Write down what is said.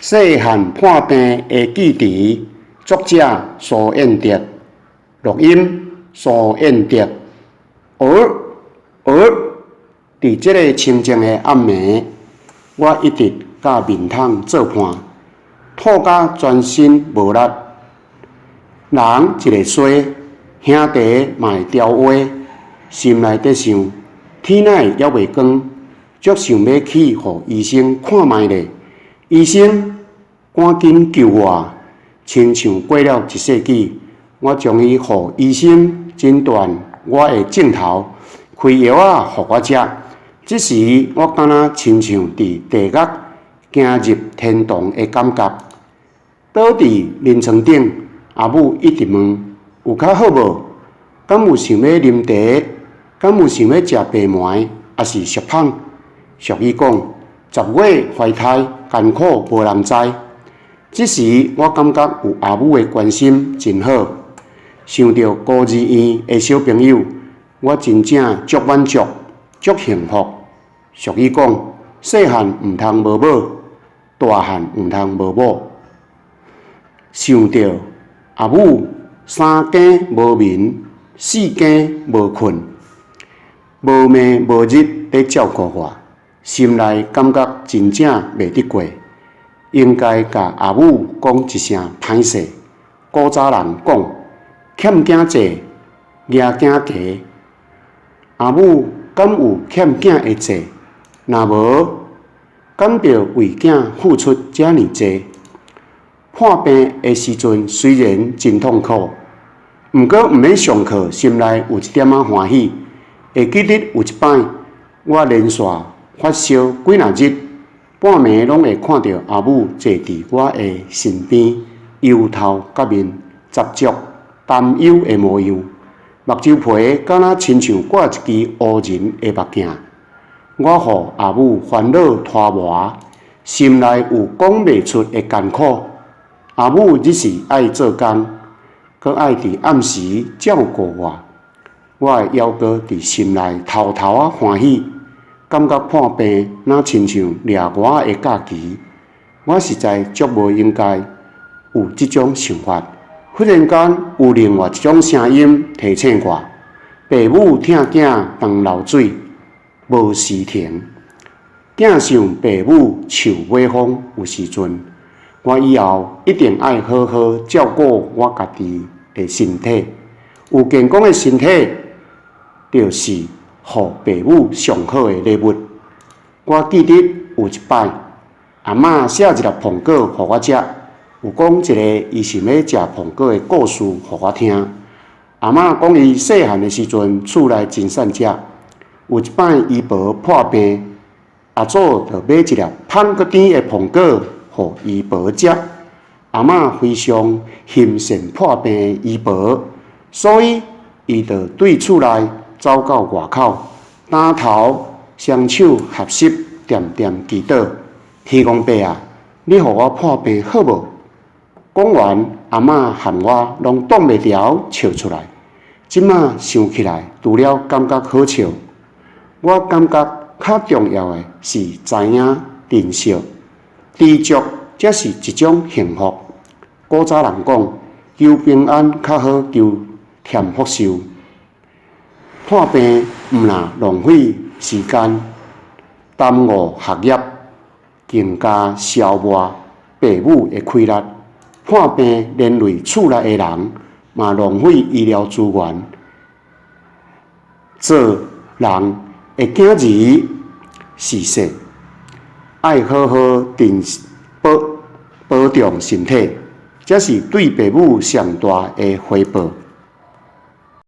细汉破病的记忆，作者苏彦哲，录音苏彦哲。伫这个清静的暗暝，我一直甲面桶做伴，吐甲全身无力。人一个衰，兄弟嘛会调话，心内底想，天哪会还袂光，足想要去互医生看卖咧。医生，赶紧救我！亲像过了一世纪，我终于互医生诊断我的症头，开药仔互我食。这时我敢若亲像伫地狱行入天堂的感觉。倒伫眠床顶，阿母一直问：有较好无？敢有想要啉茶？敢有想要食白糜，还是熟芳？俗语讲：10月怀胎，艰苦无人知。这时我感觉有阿母的关心真好。想到孤儿院的小朋友，我真正足满足、足幸福。俗语讲：细汉毋通无母，大汉毋通无母。想到阿母3更无眠，4更无困，无暝无日咧照顾我，心内感觉真正袂得过。应该甲阿母讲一声歹势。古早人讲：欠囝债，掠囝家。阿母敢有欠囝的债？若无，敢着为囝付出遮尔济？破病的时阵虽然真痛苦，毋过毋免上课，心内有一点仔欢喜。会记得有一摆，我连续发烧几若日，半暝拢会看到阿母坐伫我的身边，忧头甲面，杂足担忧的模样，目睭皮敢若亲像挂一支乌人的目镜。我互阿母烦恼拖磨，心内有讲袂出的艰苦。阿母日时爱做工，佮爱伫暗时照顾我，我的犹哥伫心内偷偷啊欢喜，感觉破病若亲像掠我的假期。我实在足无应该有即种想法。忽然间，有另外一种声音提醒我：爸母疼囝当流水，无时停。囝想爸母树尾风，有时阵。我以后一定爱好好照顾我家己的身体。有健康的身体，就是互爸母上好的礼物。我记得有一摆，阿嬷写一粒苹果互我食，有讲一个伊想要食苹果的故事互我听。阿嬷讲伊细汉的时阵，厝内真善食。有一摆姨婆破病，阿祖就买一粒香搁甜的苹果互姨婆食。阿嬷非常欣赏破病的姨婆，所以伊就对厝内走到外口，担头双手合十，点点祈祷。天公伯啊，你互我破病好无？讲完，阿嬷喊我拢挡袂牢笑出来。即马想起来，除了感觉好笑，我感觉较重要的是知影珍惜、知足，才是一种幸福。古早人讲，求平安较好求添福寿。破病毋若浪费时间，耽误学业，更加消磨爸母的气力。破病连累厝内的人，嘛浪费医疗资源。做人的囝儿是说，爱好好保重身体，这是对爸母上大的回报。